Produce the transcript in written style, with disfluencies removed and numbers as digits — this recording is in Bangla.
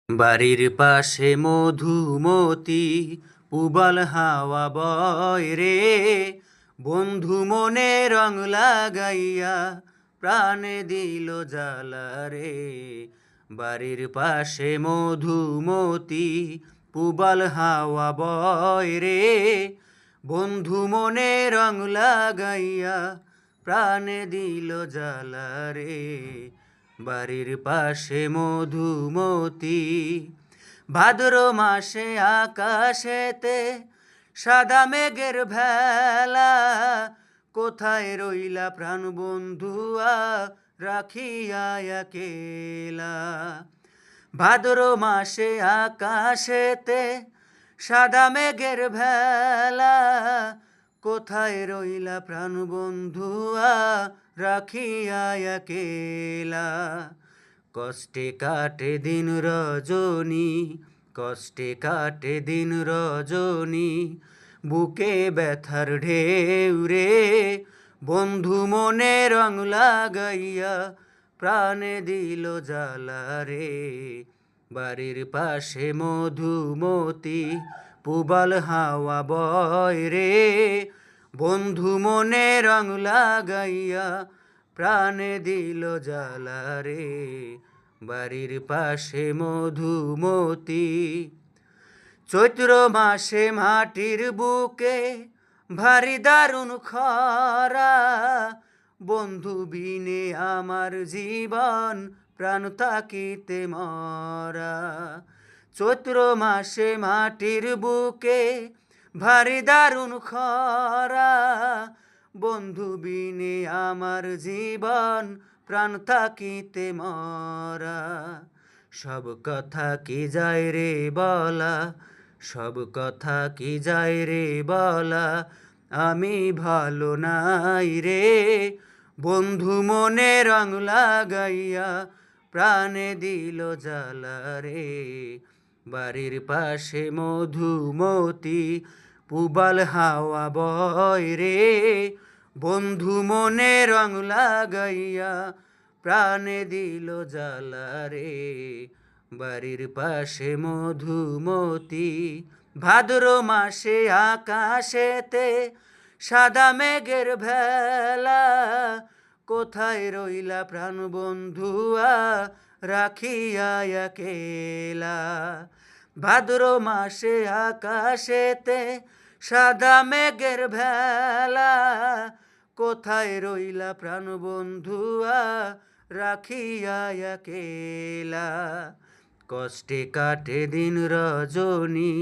বাড়ির পাশে মধুমতি পুবাল হাওয়া বয় রে, বন্ধু মনে রং লাগাইয়া প্রাণে দিল জ্বালা রে। বাড়ির পাশে মধুমতি পুবাল হাওয়া বয় রে, বন্ধু মনে রং লাগাইয়া প্রাণে দিল জ্বালা রে। বাড়ির পাশে মধুমতি, ভাদ্র মাসে আকাশেতে সাদা মেঘের ভেলা, কোথায় রইলা প্রাণ বন্ধুয়া রাখিয়া একেলা। ভাদ্র মাসে আকাশেতে সাদা মেঘের ভেলা, কোথায় রইলা প্রাণ বন্ধুয়া রাখিয়া একেলা। কষ্টে কাটে দিন রজনী, কষ্টে কাটে দিন রজনী, বুকে ব্যথার ঢেউ রে, বন্ধু মনে রং লাগাইয়া প্রাণে দিল জ্বালা রে। বাড়ির পাশে মধুমতি পুবাল হাওয়া বয় রে, বন্ধু মনে রং লাগাইয়া প্রাণে দিল জ্বালা রে। বাড়ির পাশে মধুমতি, চৈত্র মাসে মাটির বুকে ভারী দারুণ খরা, বন্ধু বিনে আমার জীবন প্রাণ তাকিতে মরা। চৈত্র মাসে মাটির বুকে ভারী দারুণ খরা, বন্ধু বিনে আমার জীবন প্রাণ তাকিতে মরা। সব কথা কি যায় রে বলা, সব কথা কি যায় রে বলা, আমি ভালো নাই রে, বন্ধু মনে রং লাগাইয়া প্রাণে দিল জ্বালা রে। বাড়ির পাশে মধুমতি পুবাল হাওয়া বয় রে, বন্ধু মনে রং লাগাইয়া প্রাণে দিল জ্বালা রে। বাড়ির পাশে মধুমতি, ভাদ্র মাসে আকাশেতে সাদা মেঘের ভেলা, কোথায় রইলা প্রাণ বন্ধুয়া রাখিয়া একেলা। ভাদ্র মাসে আকাশেতে সাদা মেঘের ভেলা, কোথায় রইলা প্রাণ বন্ধুয়া রাখিয়া একেলা। কষ্টে কাটে দিন রজনী,